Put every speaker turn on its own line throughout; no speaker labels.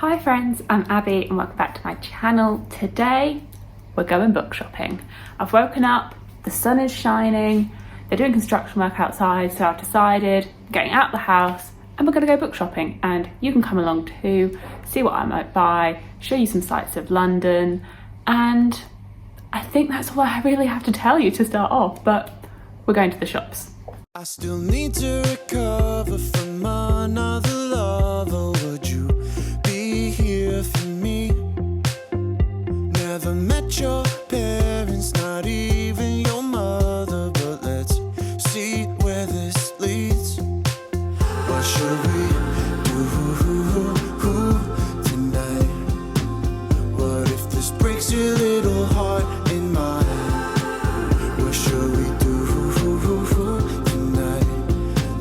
Hi friends, I'm Abby and welcome back to my channel. Today we're going book shopping. I've woken up, the sun is shining, they're doing construction work outside, so I've decided I'm getting out of the house and we're going to go book shopping, and you can come along too, see what I might buy, show you some sights of London, and I think that's all I really have to tell you to start off, but we're going to the shops.
I still need to recover from another lover. Would you be here for me? Never met your parents, not even your mother, but let's see where this leads. What should we do tonight? What if this breaks your little heart in mine? What should we do?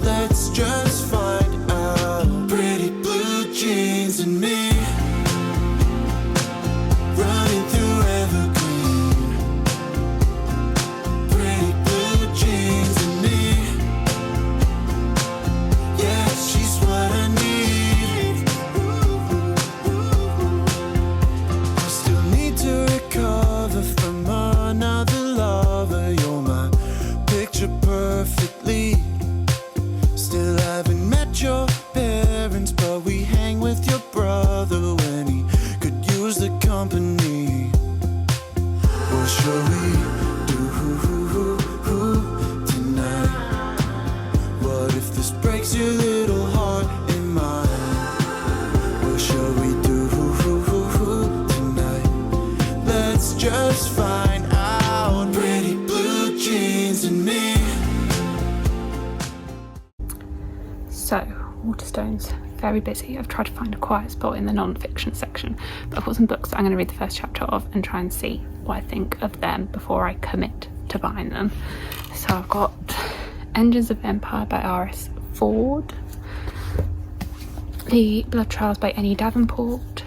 Let's just find out. Pretty blue jeans and me, running through evergreen. Pretty blue jeans and me, yeah, she's what I need. I still need to recover from another lover. You're my picture perfectly. Still haven't met your parents, but we hang with your brother when he could use the company. What shall we do tonight? What if this breaks your little heart in mine? What shall we do tonight? Let's just find out. Pretty blue jeans and me.
So, Waterstone's very busy. I've tried to find a quiet spot in the non-fiction section, but I've got some books that I'm going to read the first chapter of and try and see what I think of them before I commit to buying them. So I've got Engines of Empire by R.S. Ford, The Blood Trials by N.E. Davenport,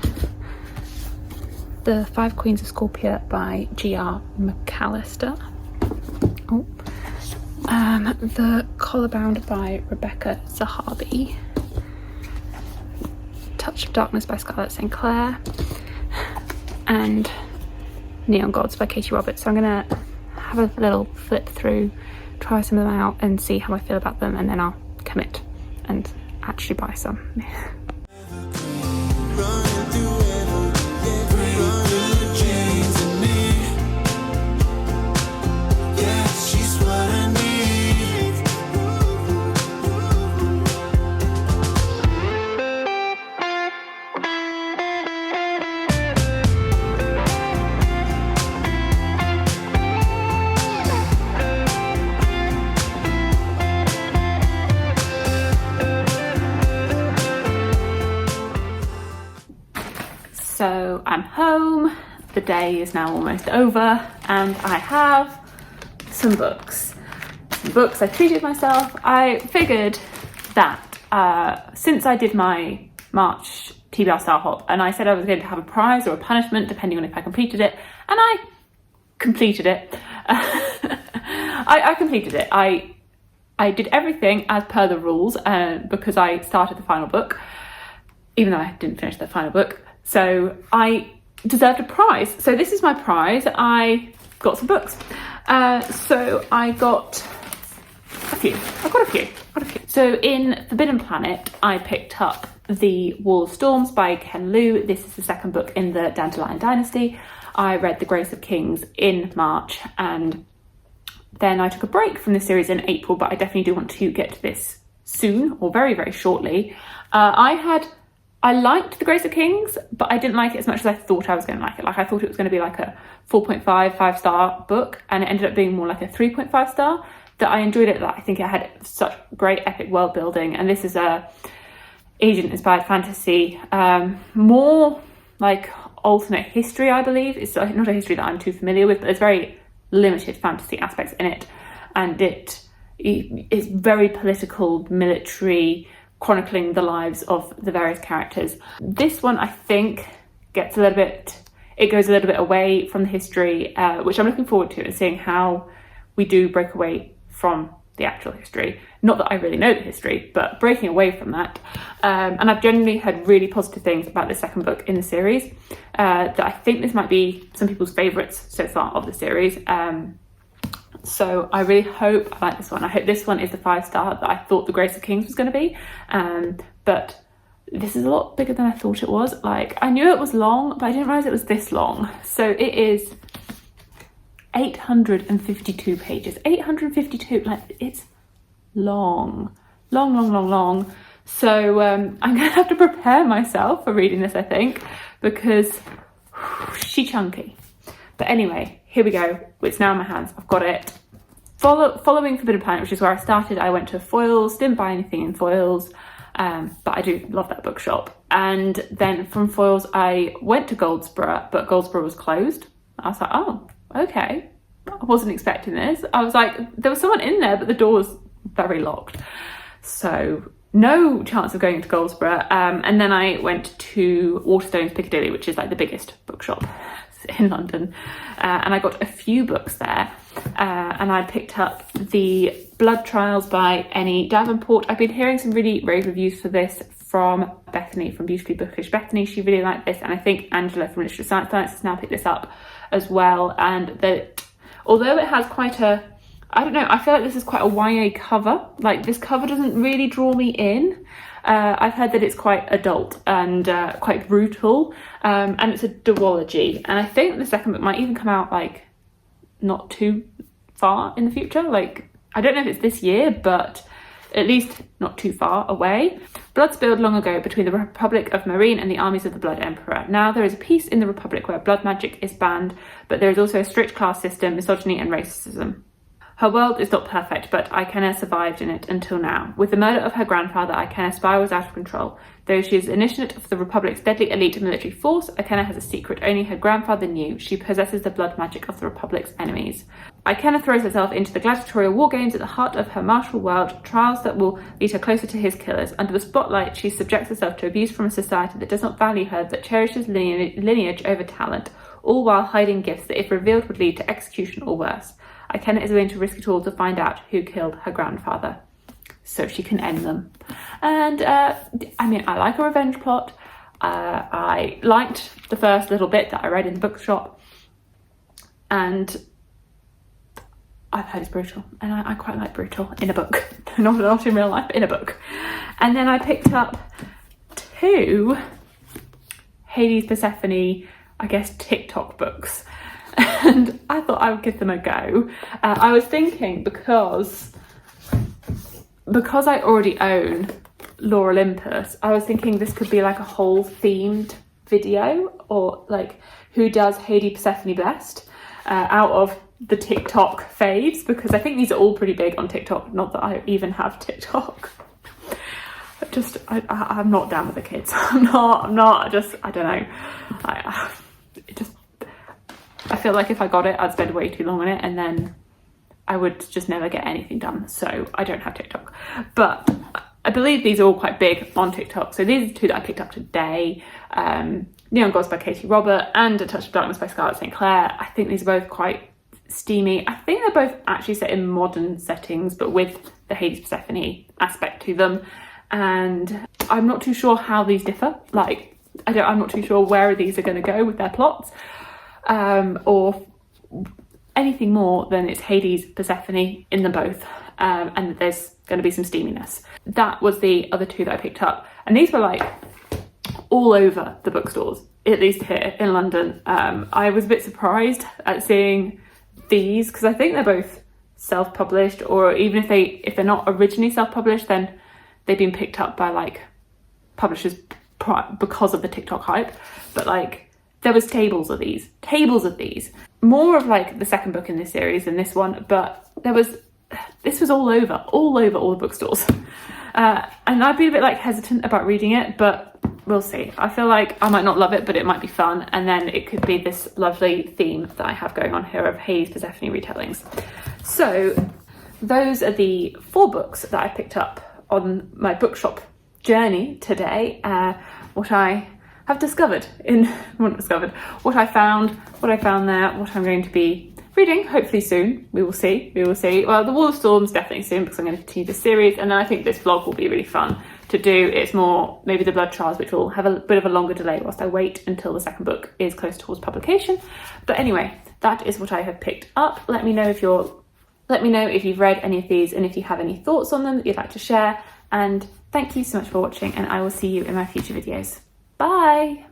The Five Queens of Scorpia by G.R. McAllister, The Collar Bound by Rebecca Zahabi, Touch of Darkness by Scarlett St. Clair, and Neon Gods by Katie Roberts. So I'm gonna have a little flip through, try some of them out and see how I feel about them, and then I'll commit and actually buy some. So I'm home, the day is now almost over, and I have some books. I treated myself. I figured that since I did my March TBR Style Hop, and I said I was going to have a prize or a punishment depending on if I completed it, and I completed it. I completed it. I did everything as per the rules because I started the final book, even though I didn't finish the final book. So I deserved a prize. So this is my prize. I got some books. So I got a few. I've got a few. So in Forbidden Planet, I picked up The Wall of Storms by Ken Liu. This is the second book in the Dandelion Dynasty. I read The Grace of Kings in March, and then I took a break from this series in April, but I definitely do want to get to this soon, or very, very shortly. I liked The Grace of Kings, but I didn't like it as much as I thought I was going to like it. Like, I thought it was going to be like a 4.5, 5-star book, and it ended up being more like a 3.5 star. That I enjoyed it. That I think it had such great epic world building, and this is a agent-inspired fantasy, more like alternate history, I believe. It's not a history that I'm too familiar with, but there's very limited fantasy aspects in it, and it is very political, military, chronicling the lives of the various characters. This one, I think, goes a little bit away from the history, which I'm looking forward to, and seeing how we do break away from the actual history. Not that I really know the history, but breaking away from that. And I've generally heard really positive things about the second book in the series, that I think this might be some people's favourites so far of the series. So I really hope I like this one. I hope this one is the 5-star that I thought The Grace of Kings was going to be. But this is a lot bigger than I thought it was. Like, I knew it was long, but I didn't realise it was this long. So it is 852 pages. 852, like, it's long. Long. So I'm going to have to prepare myself for reading this, I think, because she's chunky. But anyway, here we go. It's now in my hands. I've got it. Following Forbidden Planet, which is where I started, I went to Foyles, didn't buy anything in Foyles, but I do love that bookshop. And then from Foyles, I went to Goldsborough, but Goldsborough was closed. I was like, oh, okay. I wasn't expecting this. I was like, there was someone in there, but the door was very locked. So no chance of going to Goldsborough. And then I went to Waterstones Piccadilly, which is like the biggest bookshop in London. And I got a few books there. And I picked up the Blood Trials by Annie Davenport. I've been hearing some really rave reviews for this from Bethany, from Beautifully Bookish Bethany. She really liked this, and I think Angela from Literature Science has now picked this up as well. And that, although it has quite a, I don't know, I feel like this is quite a YA cover. Like, this cover doesn't really draw me in. I've heard that it's quite adult and quite brutal, and it's a duology. And I think the second book might even come out like not too far in the future. Like, I don't know if it's this year, but at least not too far away. Blood spilled long ago between the Republic of Marine and the armies of the Blood Emperor. Now there is a peace in the Republic where blood magic is banned, but there is also a strict class system, misogyny and racism. Her world is not perfect, but Ikenna survived in it until now. With the murder of her grandfather, Ikenna's spire was out of control. Though she is initiate of the Republic's deadly elite military force, Ikenna has a secret only her grandfather knew. She possesses the blood magic of the Republic's enemies. Ikenna throws herself into the gladiatorial war games at the heart of her martial world, trials that will lead her closer to his killers. Under the spotlight, she subjects herself to abuse from a society that does not value her, that cherishes lineage over talent, all while hiding gifts that, if revealed, would lead to execution or worse. Ikenna is willing to risk it all to find out who killed her grandfather, so she can end them. And I mean, I like a revenge plot. I liked the first little bit that I read in the bookshop, and I've heard it's brutal, and I quite like brutal in a book, not in real life, but in a book. And then I picked up 2 Hades Persephone, I guess, TikTok books. And I thought I would give them a go. I was thinking, because I already own Lore Olympus, I was thinking this could be like a whole themed video, or like who does Hades Persephone best out of the TikTok faves, because I think these are all pretty big on TikTok. Not that I even have TikTok. I'm not down with the kids. I'm not, I don't know. I feel like if I got it, I'd spend way too long on it, and then I would just never get anything done. So I don't have TikTok. But I believe these are all quite big on TikTok. So these are 2 that I picked up today. Neon Gods by Katie Robert and A Touch of Darkness by Scarlett St. Clair. I think these are both quite steamy. I think they're both actually set in modern settings, but with the Hades Persephone aspect to them. And I'm not too sure how these differ. Like, I'm not too sure where these are going to go with their plots. Or anything more than it's Hades Persephone in them both, and that there's going to be some steaminess. That was the other 2 that I picked up, and these were like all over the bookstores, at least here in London. I was a bit surprised at seeing these, because I think they're both self-published, or even if they're not originally self-published, then they've been picked up by like publishers because of the TikTok hype. But like, there was tables of these, more of like the second book in this series than this one, but this was all over all the bookstores. And I'd be a bit like hesitant about reading it, but we'll see. I feel like I might not love it, but it might be fun. And then it could be this lovely theme that I have going on here of Hades Persephone retellings. So those are the 4 books that I picked up on my bookshop journey today. What I have discovered what I found there, what I'm going to be reading, hopefully soon. We will see. Well, the Wall of Storms definitely soon, because I'm going to continue the series, and then I think this vlog will be really fun to do. It's more maybe the Blood Trials, which will have a bit of a longer delay whilst I wait until the second book is close towards publication. But anyway, that is what I have picked up. Let me know if you've read any of these and if you have any thoughts on them that you'd like to share. And thank you so much for watching, and I will see you in my future videos. Bye!